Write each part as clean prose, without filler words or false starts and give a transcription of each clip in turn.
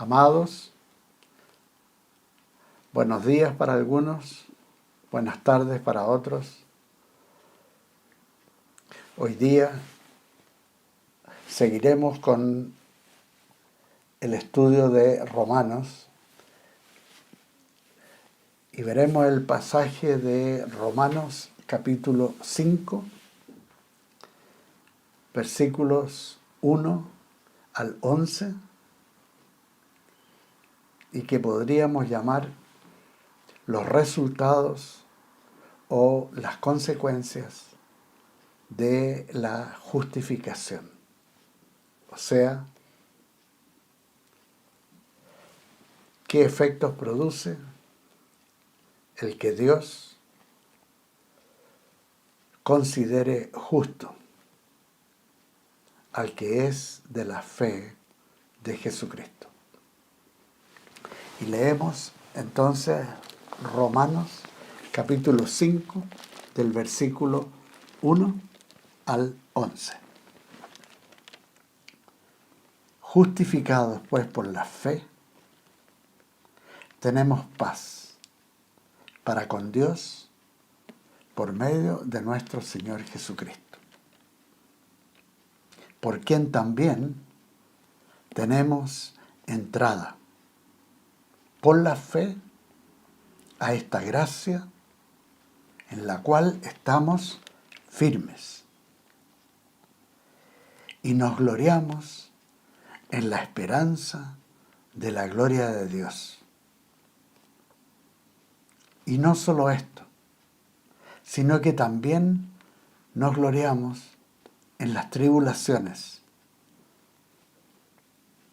Amados, buenos días para algunos, buenas tardes para otros. Hoy día seguiremos con el estudio de Romanos y veremos el pasaje de Romanos capítulo 5, versículos 1 al 11, y que podríamos llamar los resultados o las consecuencias de la justificación. O sea, ¿qué efectos produce el que Dios considere justo al que es de la fe de Jesucristo? Y leemos entonces Romanos capítulo 5 del versículo 1 al 11. Justificados pues por la fe, tenemos paz para con Dios por medio de nuestro Señor Jesucristo, por quien también tenemos entrada por la fe a esta gracia en la cual estamos firmes y nos gloriamos en la esperanza de la gloria de Dios. Y no solo esto, sino que también nos gloriamos en las tribulaciones,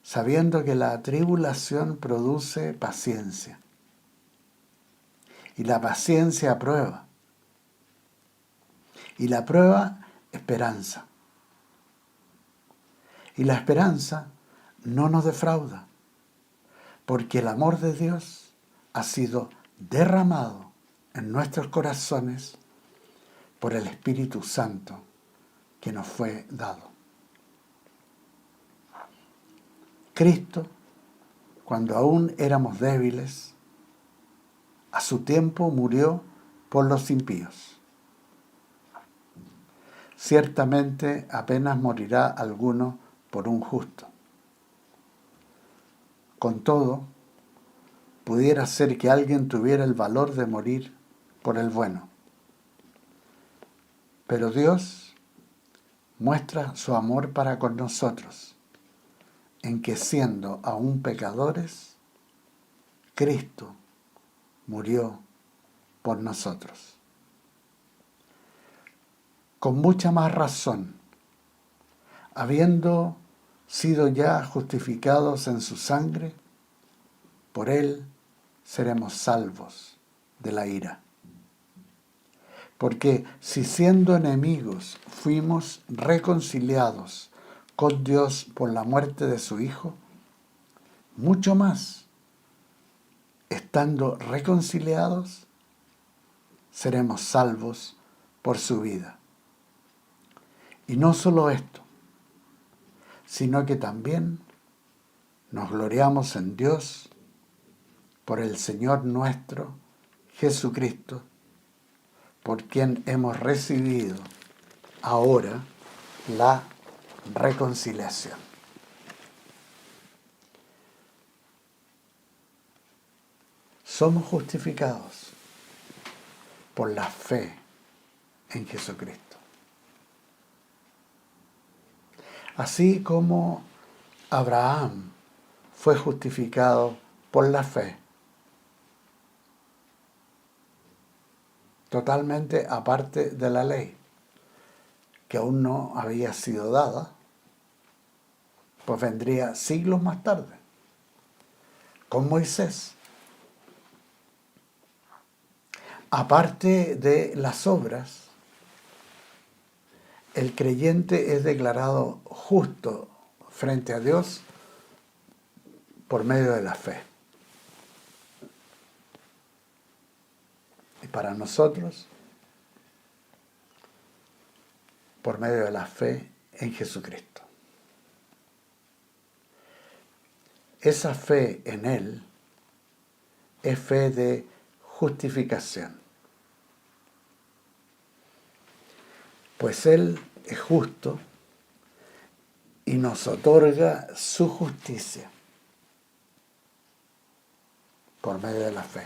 sabiendo que la tribulación produce paciencia, y la paciencia prueba, y la prueba esperanza, y la esperanza no nos defrauda, porque el amor de Dios ha sido derramado en nuestros corazones por el Espíritu Santo que nos fue dado. Cristo, cuando aún éramos débiles, a su tiempo murió por los impíos. Ciertamente apenas morirá alguno por un justo. Con todo, pudiera ser que alguien tuviera el valor de morir por el bueno. Pero Dios muestra su amor para con nosotros, en que siendo aún pecadores, Cristo murió por nosotros. Con mucha más razón, habiendo sido ya justificados en su sangre, por él seremos salvos de la ira. Porque si siendo enemigos fuimos reconciliados con Dios por la muerte de su Hijo, mucho más, estando reconciliados, seremos salvos por su vida. Y no solo esto, sino que también nos gloriamos en Dios por el Señor nuestro Jesucristo, por quien hemos recibido ahora la reconciliación. Somos justificados por la fe en Jesucristo. Así como Abraham fue justificado por la fe, totalmente aparte de la ley, que aún no había sido dada, pues vendría siglos más tarde, con Moisés. Aparte de las obras, el creyente es declarado justo frente a Dios por medio de la fe. Y para nosotros, por medio de la fe en Jesucristo. esa fe en Él es fe de justificación. Pues Él es justo y nos otorga su justicia por medio de la fe.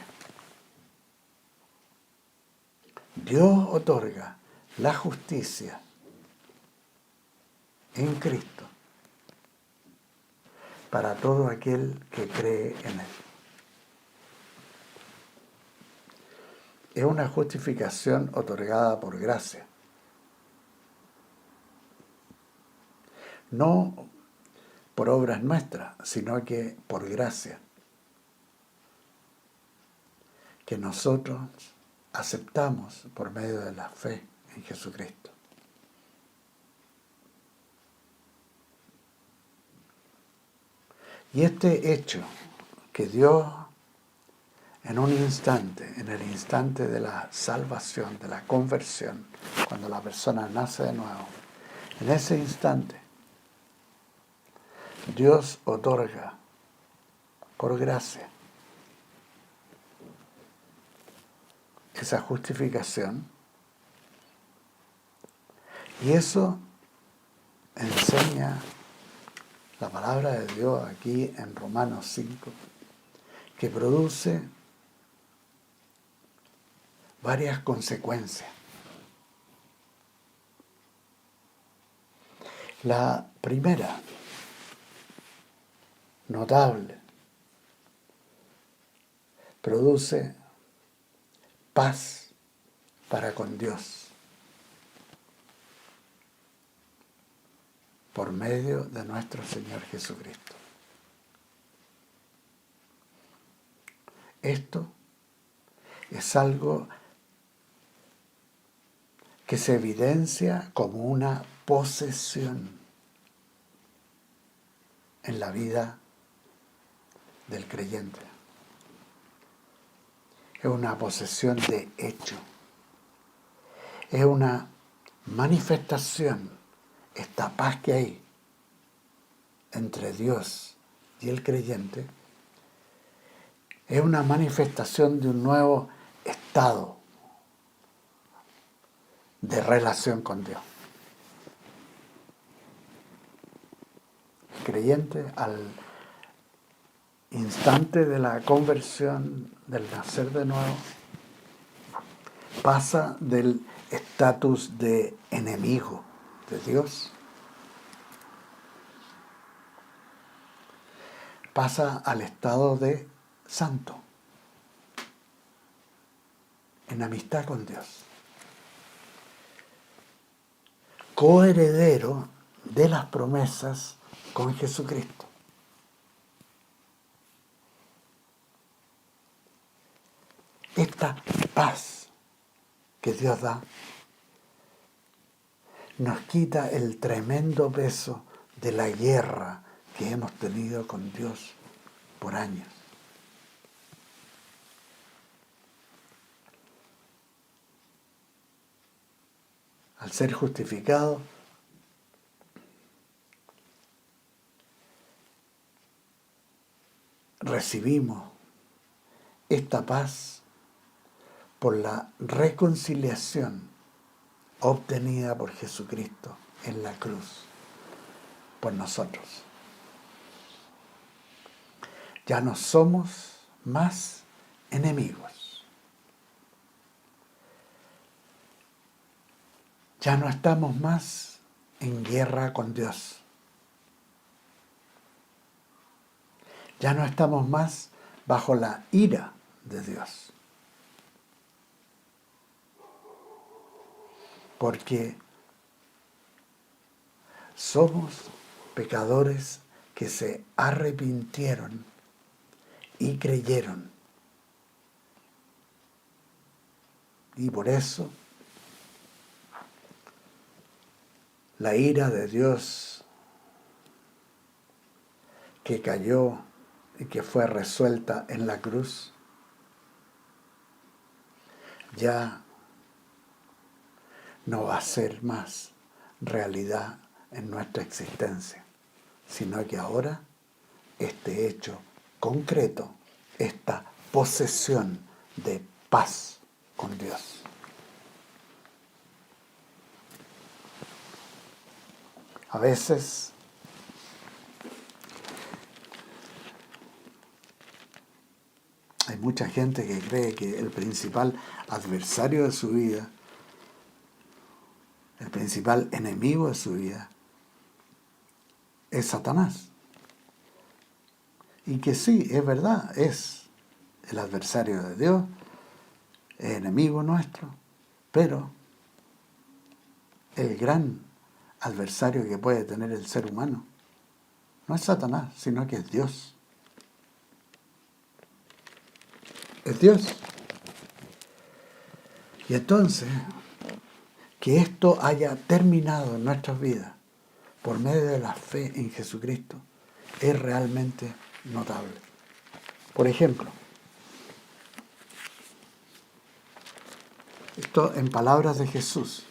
Dios otorga la justicia en Cristo para todo aquel que cree en Él. Es una justificación otorgada por gracia. No por obras nuestras, sino que por gracia. Que nosotros aceptamos por medio de la fe en Jesucristo. Y este hecho que Dios en un instante, en el instante de la salvación, de la conversión, cuando la persona nace de nuevo, en ese instante Dios otorga por gracia esa justificación, y eso enseña la palabra de Dios aquí en Romanos 5, que produce varias consecuencias. La primera, notable, produce paz para con Dios por medio de nuestro Señor Jesucristo. Esto es algo que se evidencia como una posesión en la vida del creyente. Es una posesión de hecho. Es una manifestación, esta paz que hay entre Dios y el creyente, es una manifestación de un nuevo estado de relación con Dios. El creyente, al instante de la conversión, del nacer de nuevo, pasa del estatus de enemigo de Dios, pasa al estado de santo, en amistad con Dios, coheredero de las promesas con Jesucristo. Esta paz que Dios da nos quita el tremendo peso de la guerra que hemos tenido con Dios por años. Al ser justificado, recibimos esta paz por la reconciliación obtenida por Jesucristo en la cruz por nosotros. Ya no somos más enemigos. Ya no estamos más en guerra con Dios. Ya no estamos más bajo la ira de Dios. Porque somos pecadores que se arrepintieron y creyeron. Y por eso la ira de Dios que cayó y que fue resuelta en la cruz, ya no va a ser más realidad en nuestra existencia, sino que ahora este hecho concreto, esta posesión de paz con Dios. A veces hay mucha gente que cree que el principal adversario de su vida, el principal enemigo de su vida, es Satanás. Y que sí, es verdad, es el adversario de Dios, es enemigo nuestro, pero el gran adversario que puede tener el ser humano no es Satanás, sino que es Dios. Es Dios. Y entonces, que esto haya terminado en nuestras vidas por medio de la fe en Jesucristo es realmente notable. Por ejemplo, esto en palabras de Jesús.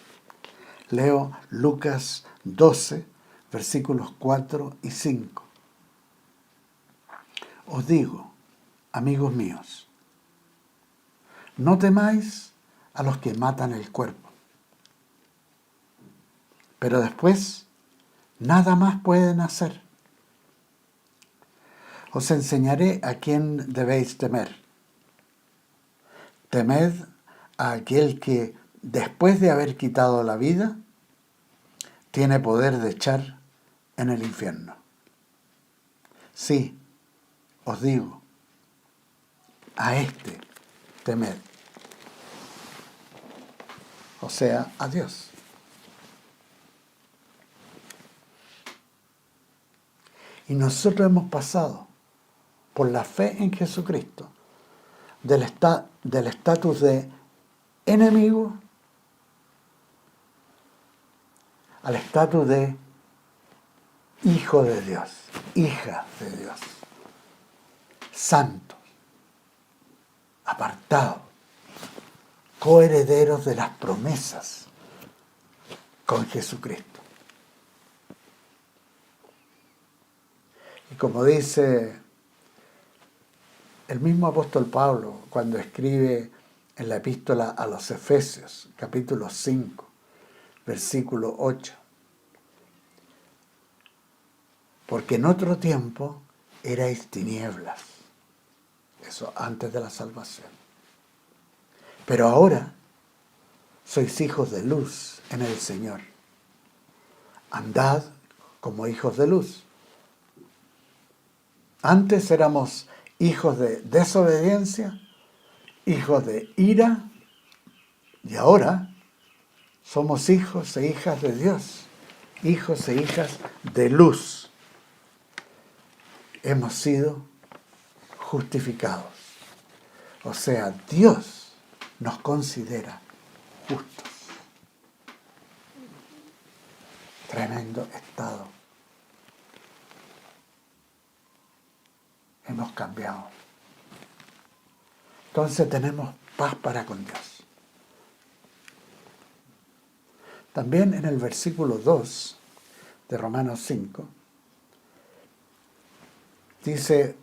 Leo Lucas 12, versículos 4 y 5. Os digo, amigos míos, no temáis a los que matan el cuerpo, pero después nada más pueden hacer. Os enseñaré a quién debéis temer. Temed a aquel que, después de haber quitado la vida, tiene poder de echar en el infierno. Sí, os digo, a este temed. O sea, a Dios. Y nosotros hemos pasado por la fe en Jesucristo del estatus de enemigo al estatus de hijo de Dios, hija de Dios, santos, apartados, coherederos de las promesas con Jesucristo. Y como dice el mismo apóstol Pablo cuando escribe en la epístola a los Efesios, capítulo 5, versículo 8, porque en otro tiempo erais tinieblas, eso antes de la salvación, pero ahora sois hijos de luz en el Señor. Andad como hijos de luz. Antes éramos hijos de desobediencia, hijos de ira, y ahora somos hijos e hijas de Dios, hijos e hijas de luz. Hemos sido justificados. O sea, Dios nos considera justos. Tremendo estado. Hemos cambiado. Entonces tenemos paz para con Dios. También en el versículo 2 de Romanos 5, dice,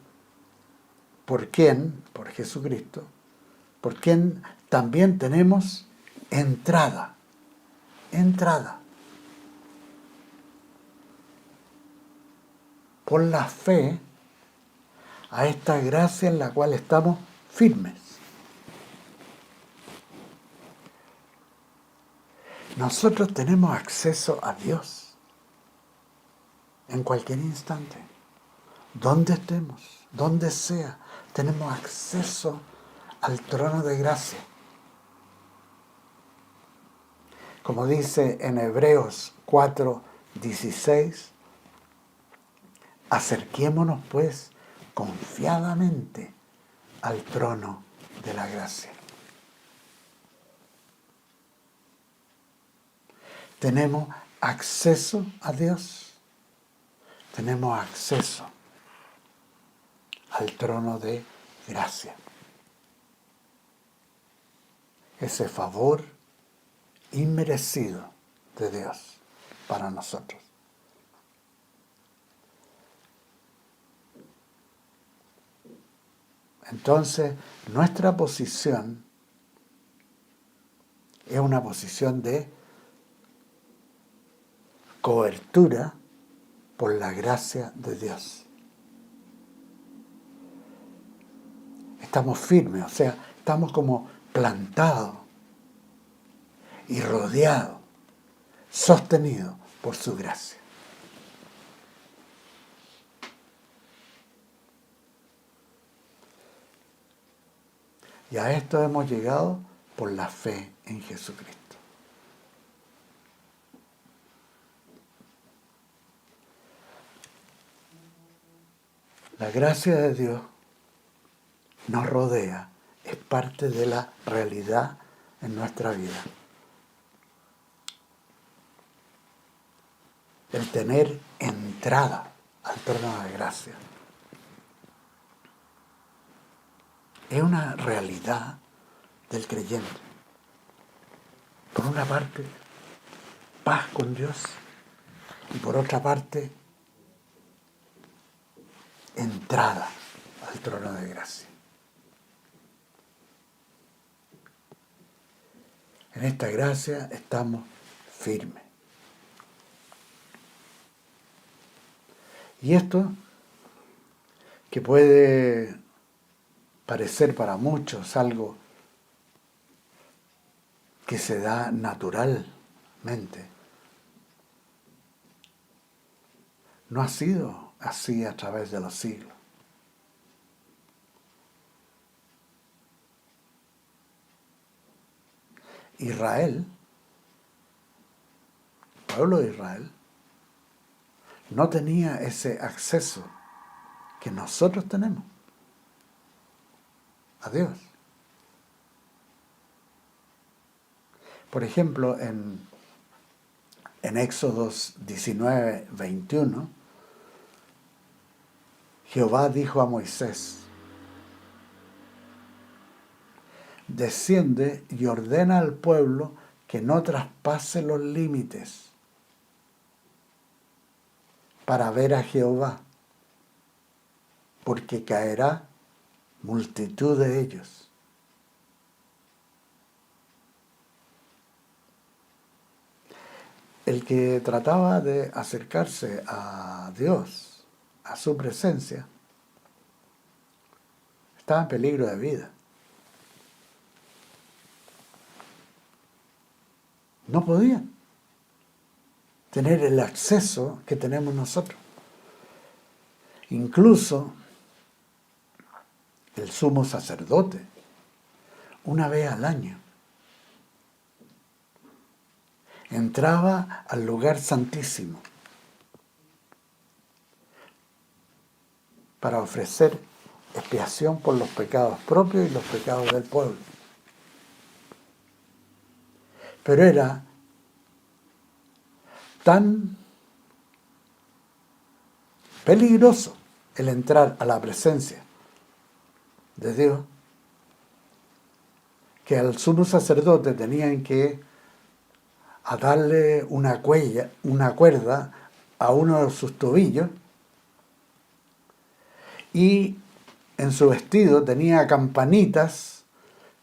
por Jesucristo, por quien también tenemos entrada, por la fe a esta gracia en la cual estamos firmes. Nosotros tenemos acceso a Dios en cualquier instante, donde estemos, donde sea, tenemos acceso al trono de gracia. Como dice en Hebreos 4:16, acerquémonos pues confiadamente al trono de la gracia. Tenemos acceso a Dios, tenemos acceso al trono de gracia. Ese favor inmerecido de Dios para nosotros. Entonces, nuestra posición es una posición de cobertura por la gracia de Dios. Estamos firmes, o sea, estamos como plantados y rodeados, sostenidos por su gracia. Y a esto hemos llegado por la fe en Jesucristo. La gracia de Dios nos rodea, es parte de la realidad en nuestra vida. El tener entrada al trono de gracia es una realidad del creyente. Por una parte, paz con Dios, y por otra parte, entrada al trono de gracia. En esta gracia estamos firmes. Y esto, que puede parecer para muchos algo que se da naturalmente, no ha sido así a través de los siglos. Israel, el pueblo de Israel, no tenía ese acceso que nosotros tenemos a Dios. Por ejemplo, en Éxodos 19, 21, Jehová dijo a Moisés: desciende y ordena al pueblo que no traspase los límites para ver a Jehová, porque caerá multitud de ellos. El que trataba de acercarse a Dios, a su presencia, estaba en peligro de vida. No podían tener el acceso que tenemos nosotros. Incluso el sumo sacerdote, una vez al año, entraba al lugar santísimo para ofrecer expiación por los pecados propios y los pecados del pueblo. Pero era tan peligroso el entrar a la presencia de Dios que al sumo sacerdote tenían que atarle una cuerda a uno de sus tobillos, y en su vestido tenía campanitas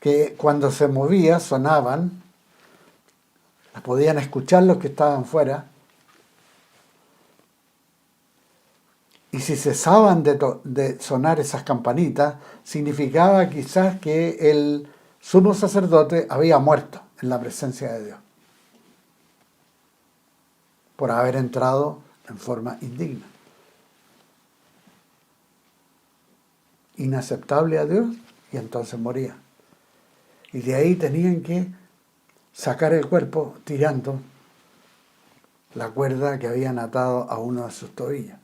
que cuando se movía sonaban, las podían escuchar los que estaban fuera, y si cesaban de sonar esas campanitas, significaba quizás que el sumo sacerdote había muerto en la presencia de Dios por haber entrado en forma indigna, inaceptable a Dios, y entonces moría. Y de ahí tenían que sacar el cuerpo tirando la cuerda que habían atado a uno de sus tobillos.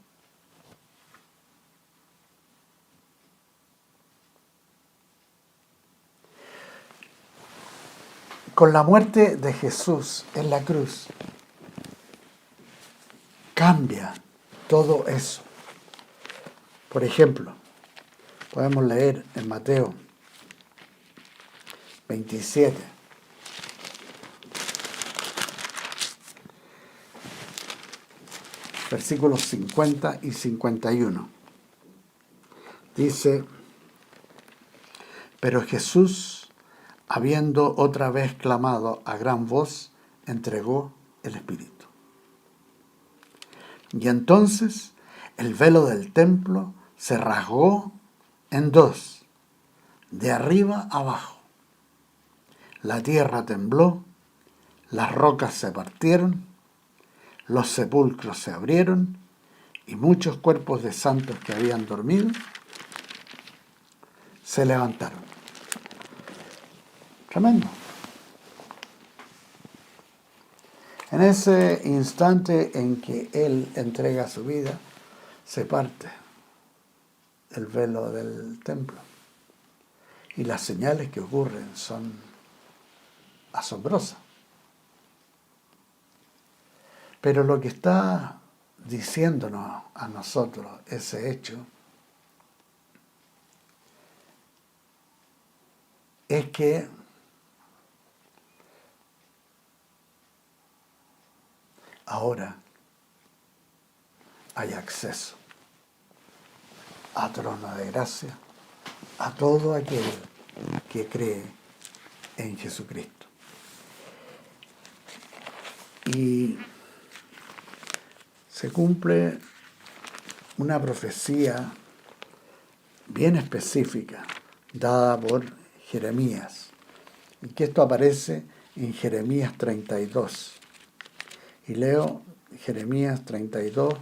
Con la muerte de Jesús en la cruz, cambia todo eso. Por ejemplo, podemos leer en Mateo 27, versículos 50 y 51. Dice: Pero Jesús, habiendo otra vez clamado a gran voz, entregó el Espíritu. Y entonces el velo del templo se rasgó en dos, de arriba abajo. La tierra tembló, las rocas se partieron, los sepulcros se abrieron y muchos cuerpos de santos que habían dormido se levantaron. Tremendo. En ese instante en que Él entrega su vida, se parte el velo del templo. Y las señales que ocurren son asombrosas. Pero lo que está diciéndonos a nosotros ese hecho es que ahora hay acceso a trono de gracia a todo aquel que cree en Jesucristo. Y se cumple una profecía bien específica dada por Jeremías, y que esto aparece en Jeremías 32. Y leo Jeremías 32,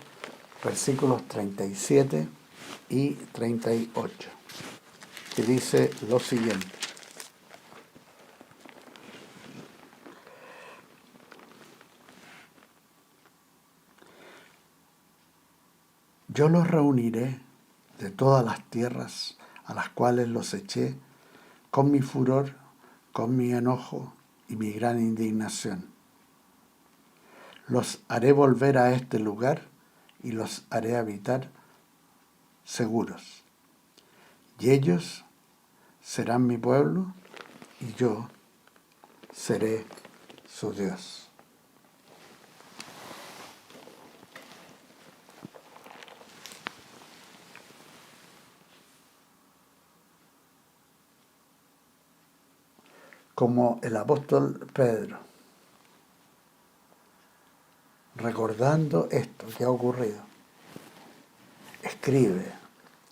versículos 37 y 38, que dice lo siguiente. Yo los reuniré de todas las tierras a las cuales los eché, con mi furor, con mi enojo y mi gran indignación. Los haré volver a este lugar y los haré habitar seguros. Y ellos serán mi pueblo y yo seré su Dios. Como el apóstol Pedro, recordando esto que ha ocurrido, escribe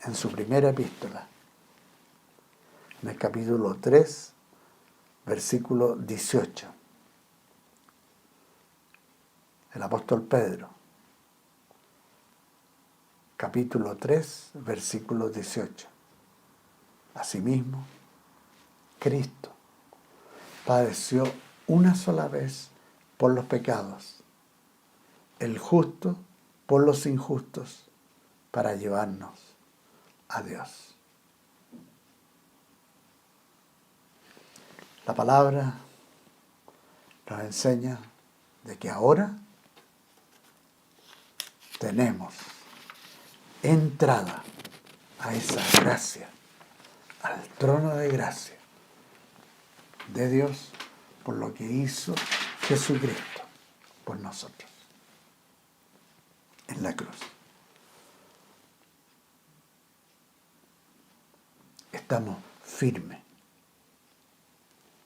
en su primera epístola, en el capítulo 3, versículo 18. El apóstol Pedro, capítulo 3, versículo 18. Asimismo, Cristo padeció una sola vez por los pecados, el justo por los injustos, para llevarnos a Dios. La palabra nos enseña de que ahora tenemos entrada a esa gracia, al trono de gracia de Dios por lo que hizo Jesucristo por nosotros en la cruz. Estamos firmes.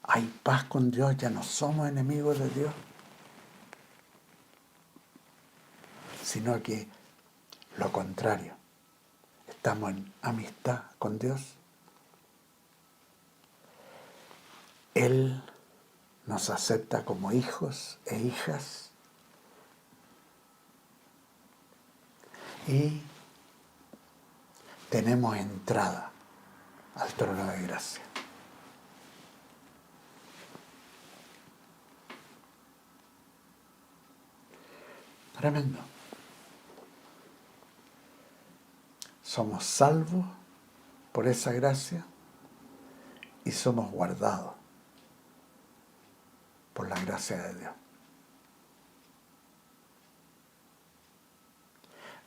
Hay paz con Dios, ya no somos enemigos de Dios, sino que lo contrario, estamos en amistad con Dios. Él nos acepta como hijos e hijas y tenemos entrada al trono de gracia. Tremendo. Somos salvos por esa gracia y somos guardados por la gracia de Dios.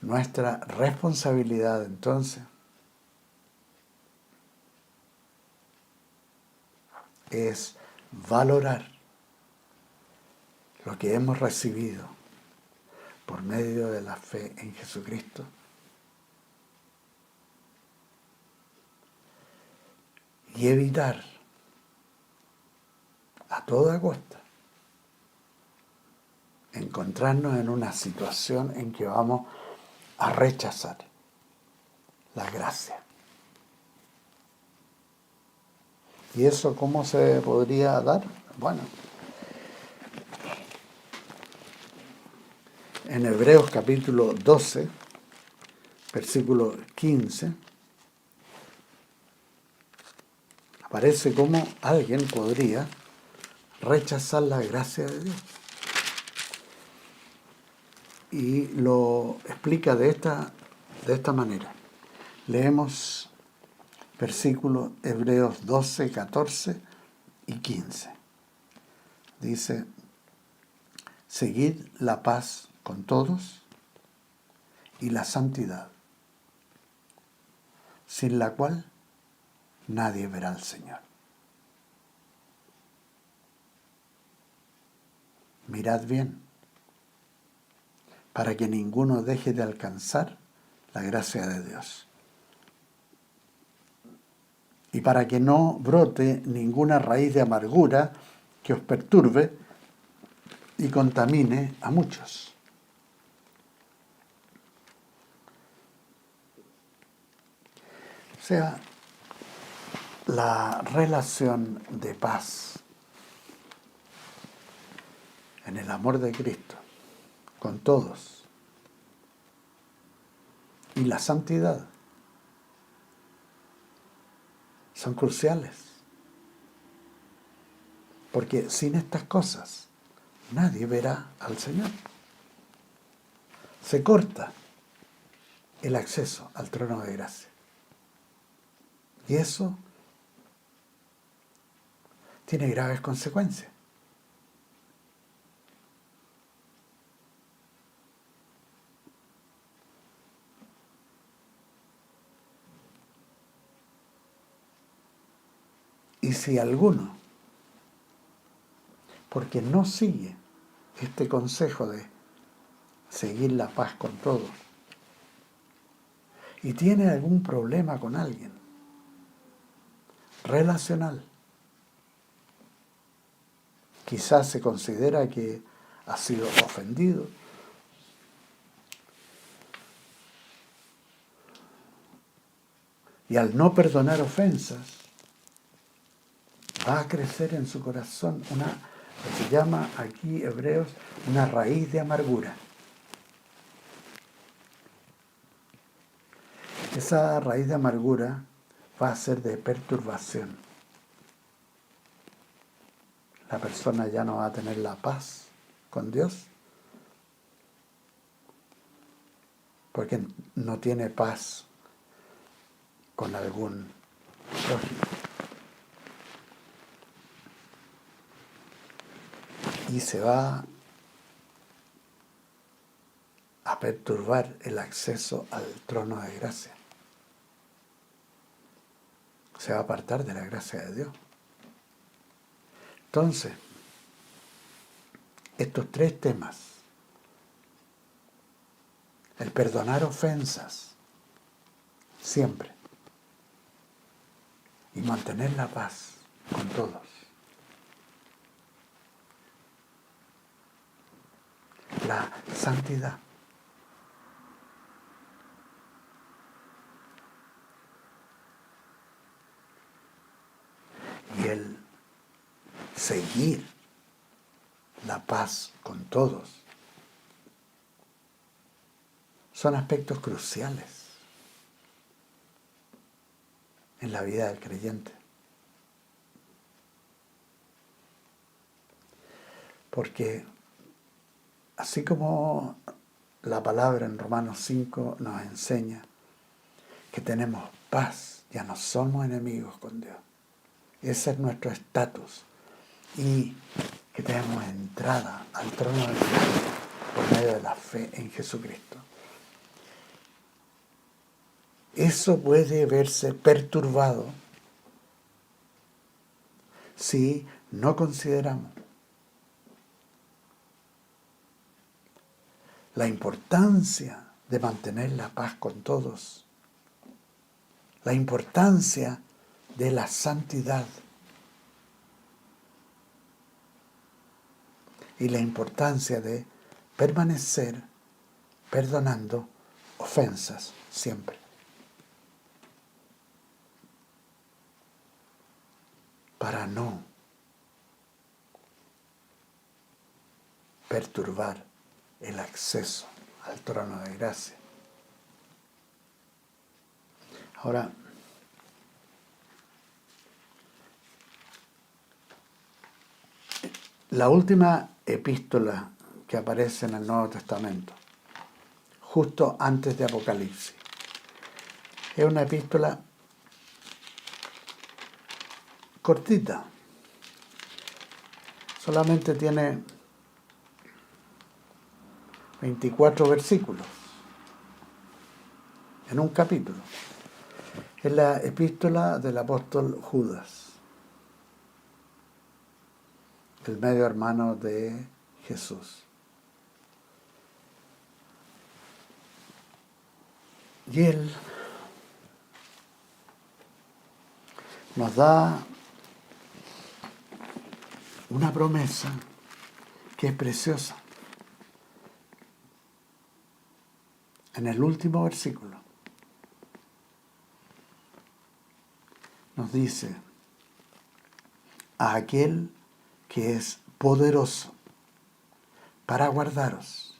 Nuestra responsabilidad entonces es valorar lo que hemos recibido por medio de la fe en Jesucristo y evitar a toda costa encontrarnos en una situación en que vamos a rechazar la gracia. ¿Y eso cómo se podría dar? Bueno, en Hebreos capítulo 12, versículo 15, aparece cómo alguien podría rechazar la gracia de Dios. Y lo explica de esta manera. Leemos versículos Hebreos 12, 14 y 15. Dice, seguid la paz con todos y la santidad, sin la cual nadie verá al Señor. Mirad bien, para que ninguno deje de alcanzar la gracia de Dios. Y para que no brote ninguna raíz de amargura que os perturbe y contamine a muchos. O sea, la relación de paz en el amor de Cristo con todos y la santidad son cruciales, porque sin estas cosas nadie verá al Señor. Se corta el acceso al trono de gracia. Y eso tiene graves consecuencias. Y si alguno, porque no sigue este consejo de seguir la paz con todos, y tiene algún problema con alguien relacional, quizás se considera que ha sido ofendido, y al no perdonar ofensas, va a crecer en su corazón lo que se llama aquí Hebreos, una raíz de amargura. Esa raíz de amargura va a ser de perturbación. La persona ya no va a tener la paz con Dios porque no tiene paz con algún prójimo. Y se va a perturbar el acceso al trono de gracia. Se va a apartar de la gracia de Dios. Entonces, estos tres temas, el perdonar ofensas, siempre, y mantener la paz con todos, la santidad, y el seguir la paz con todos, son aspectos cruciales en la vida del creyente. Porque así como la palabra en Romanos 5 nos enseña que tenemos paz, ya no somos enemigos con Dios. Ese es nuestro estatus. Y que tenemos entrada al trono de Dios por medio de la fe en Jesucristo. Eso puede verse perturbado si no consideramos la importancia de mantener la paz con todos, la importancia de la santidad y la importancia de permanecer perdonando ofensas siempre, para no perturbar el acceso al trono de gracia. Ahora, la última epístola que aparece en el Nuevo Testamento, justo antes de Apocalipsis, es una epístola cortita, solamente tiene 24 versículos en un capítulo. Es la epístola del apóstol Judas, el medio hermano de Jesús. Y él nos da una promesa que es preciosa. En el último versículo nos dice: a aquel que es poderoso para guardaros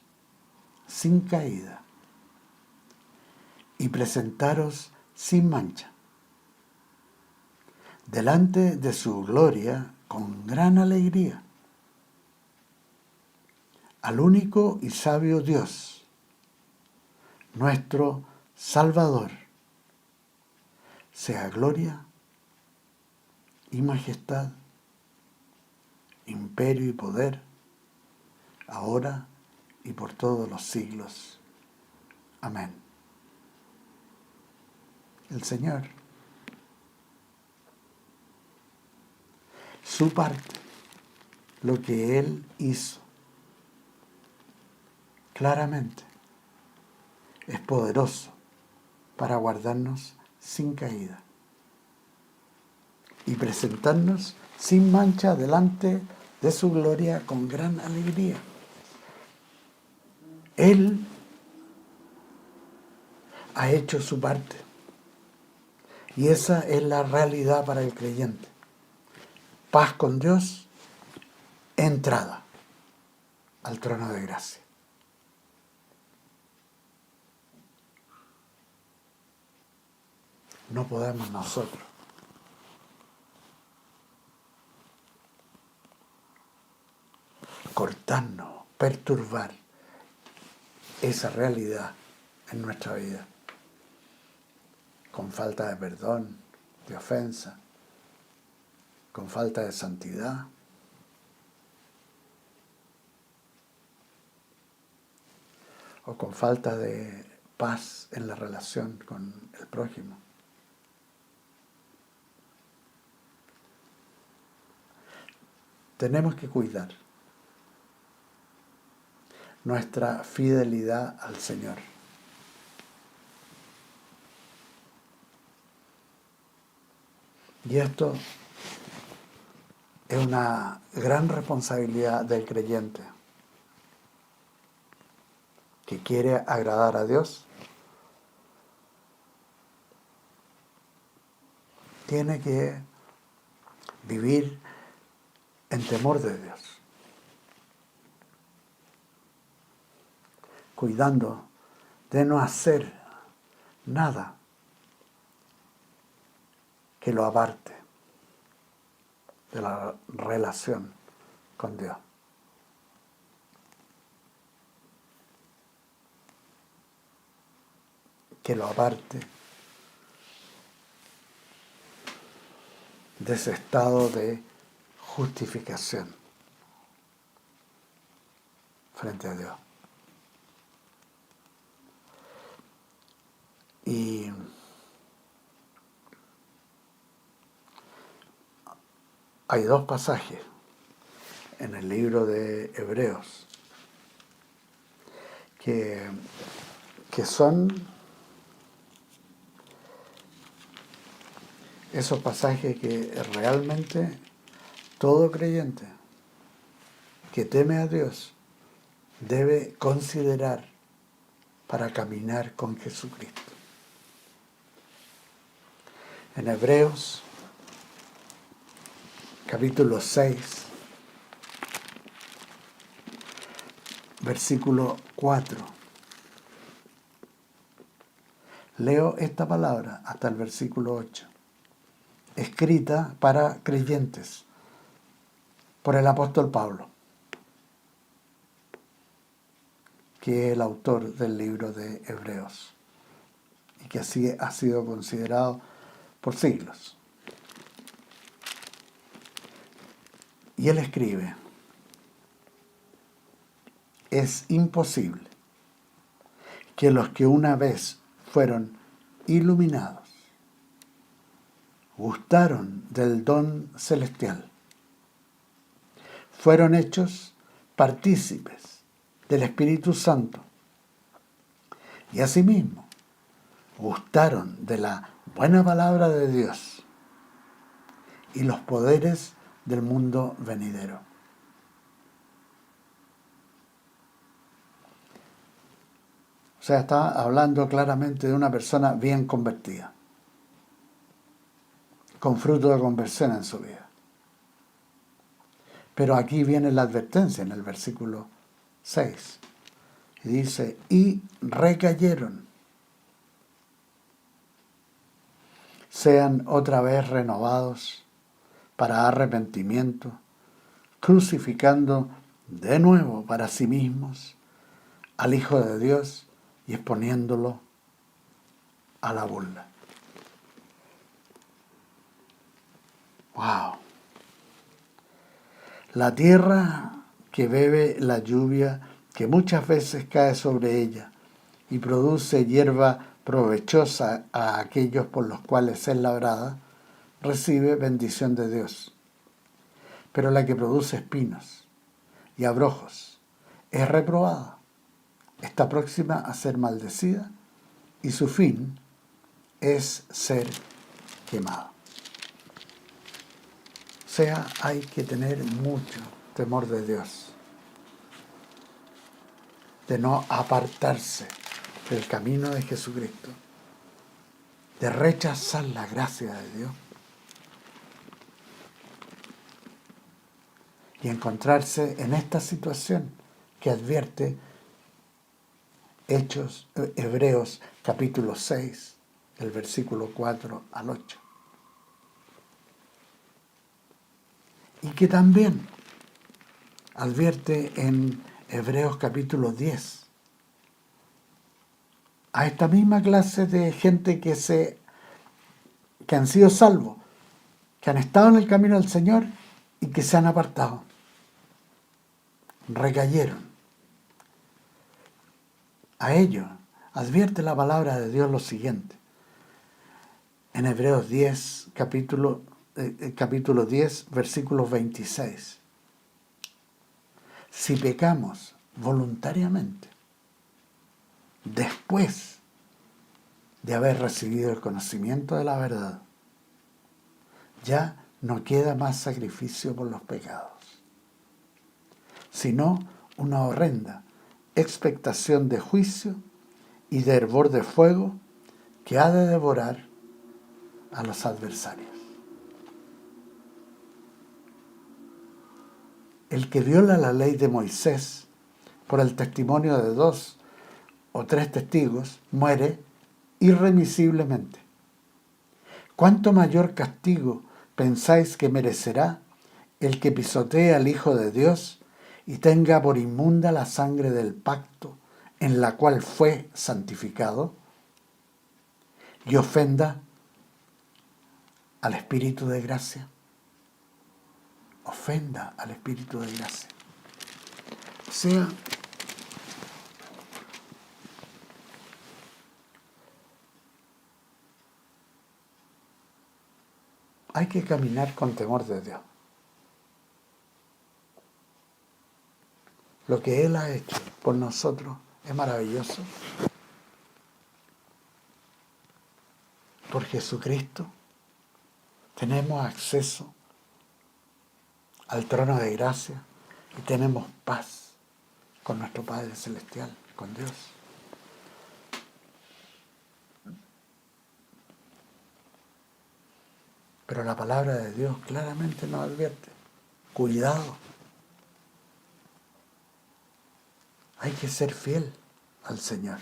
sin caída y presentaros sin mancha delante de su gloria con gran alegría, al único y sabio Dios, nuestro Salvador, sea gloria y majestad, imperio y poder, ahora y por todos los siglos. Amén. El Señor, su parte, lo que Él hizo, claramente es poderoso para guardarnos sin caída y presentarnos sin mancha delante de su gloria con gran alegría. Él ha hecho su parte y esa es la realidad para el creyente. Paz con Dios, entrada al trono de gracia. No podemos nosotros cortarnos, perturbar esa realidad en nuestra vida con falta de perdón, de ofensa, con falta de santidad, o con falta de paz en la relación con el prójimo. Tenemos que cuidar nuestra fidelidad al Señor. Y esto es una gran responsabilidad del creyente que quiere agradar a Dios. Tiene que vivir en temor de Dios, cuidando de no hacer nada que lo aparte de la relación con Dios. Que lo aparte de ese estado de justificación frente a Dios. Y hay dos pasajes en el libro de Hebreos que son esos pasajes que realmente todo creyente que teme a Dios debe considerar para caminar con Jesucristo. En Hebreos, capítulo 6, versículo 4. Leo esta palabra hasta el versículo 8, escrita para creyentes por el apóstol Pablo, que es el autor del libro de Hebreos y que así ha sido considerado por siglos. Y él escribe: es imposible que los que una vez fueron iluminados, gustaron del don celestial, fueron hechos partícipes del Espíritu Santo y asimismo gustaron de la buena palabra de Dios y los poderes del mundo venidero. O sea, está hablando claramente de una persona bien convertida, con fruto de conversión en su vida. Pero aquí viene la advertencia en el versículo 6. Y dice: y recayeron, sean otra vez renovados para arrepentimiento, crucificando de nuevo para sí mismos al Hijo de Dios y exponiéndolo a la burla. ¡Wow! La tierra que bebe la lluvia que muchas veces cae sobre ella y produce hierba provechosa a aquellos por los cuales es labrada, recibe bendición de Dios. Pero la que produce espinos y abrojos es reprobada, está próxima a ser maldecida y su fin es ser quemada. O sea, hay que tener mucho temor de Dios, de no apartarse del camino de Jesucristo, de rechazar la gracia de Dios y encontrarse en esta situación que advierte Hebreos capítulo 6, el versículo 4 al 8. Y que también advierte en Hebreos capítulo 10 a esta misma clase de gente que han sido salvos, que han estado en el camino del Señor y que se han apartado, recayeron. A ellos advierte la palabra de Dios lo siguiente. En Hebreos 10, capítulo 10, versículo 26. Si pecamos voluntariamente, después de haber recibido el conocimiento de la verdad, ya no queda más sacrificio por los pecados, sino una horrenda expectación de juicio y de hervor de fuego que ha de devorar a los adversarios. El que viola la ley de Moisés por el testimonio de 2 o 3 testigos muere irremisiblemente. ¿Cuánto mayor castigo pensáis que merecerá el que pisotee al Hijo de Dios y tenga por inmunda la sangre del pacto en la cual fue santificado y ofenda al Espíritu de gracia? Ofenda al Espíritu de gracia. O sea, hay que caminar con temor de Dios. Lo que Él ha hecho por nosotros es maravilloso. Por Jesucristo tenemos acceso al trono de gracia y tenemos paz con nuestro Padre Celestial, con Dios. Pero la palabra de Dios claramente nos advierte: cuidado, hay que ser fiel al Señor.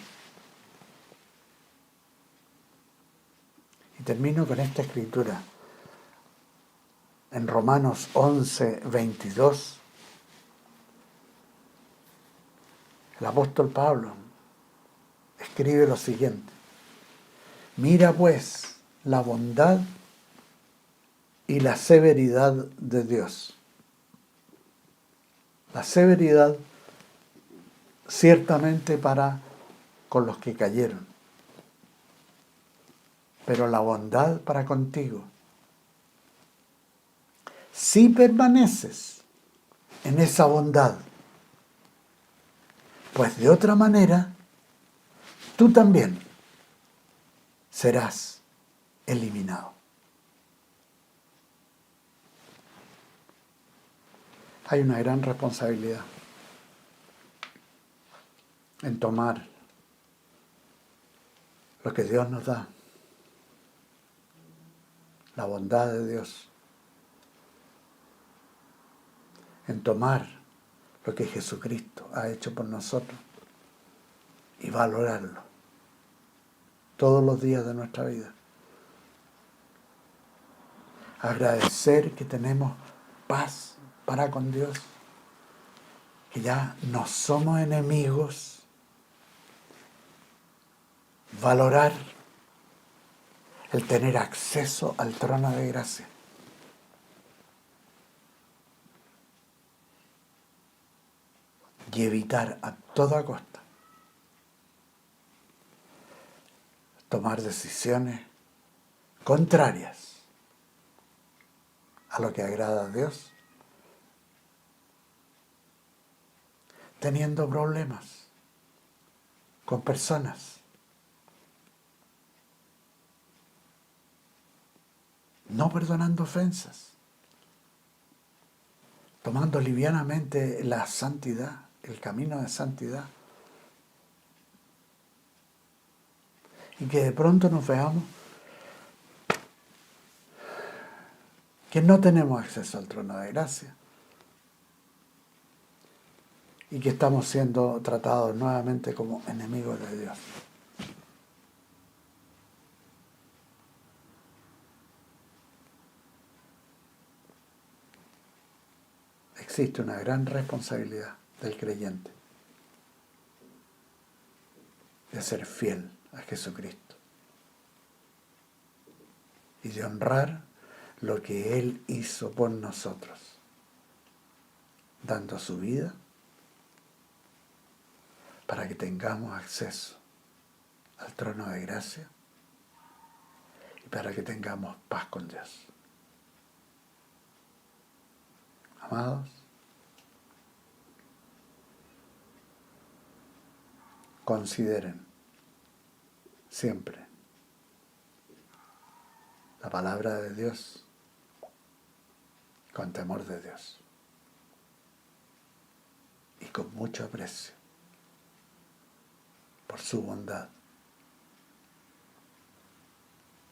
Y termino con esta escritura. En Romanos 11, 22, el apóstol Pablo escribe lo siguiente: mira pues la bondad y la severidad de Dios. La severidad ciertamente para con los que cayeron, pero la bondad para contigo. Si permaneces en esa bondad, pues de otra manera, tú también serás eliminado. Hay una gran responsabilidad en tomar lo que Dios nos da, la bondad de Dios, en tomar lo que Jesucristo ha hecho por nosotros y valorarlo todos los días de nuestra vida. Agradecer que tenemos paz para con Dios, que ya no somos enemigos. Valorar el tener acceso al trono de gracia. Y evitar a toda costa tomar decisiones contrarias a lo que agrada a Dios, teniendo problemas con personas, no perdonando ofensas, tomando livianamente la santidad, el camino de santidad, y que de pronto nos veamos que no tenemos acceso al trono de gracia y que estamos siendo tratados nuevamente como enemigos de Dios. Existe una gran responsabilidad del creyente de ser fiel a Jesucristo y de honrar lo que Él hizo por nosotros, dando su vida para que tengamos acceso al trono de gracia y para que tengamos paz con Dios. Amados, consideren siempre la palabra de Dios con temor de Dios y con mucho aprecio por su bondad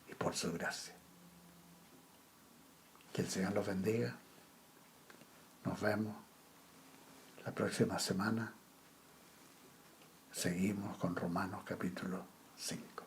y por su gracia. Que el Señor los bendiga. Nos vemos la próxima semana. Seguimos con Romanos capítulo 5.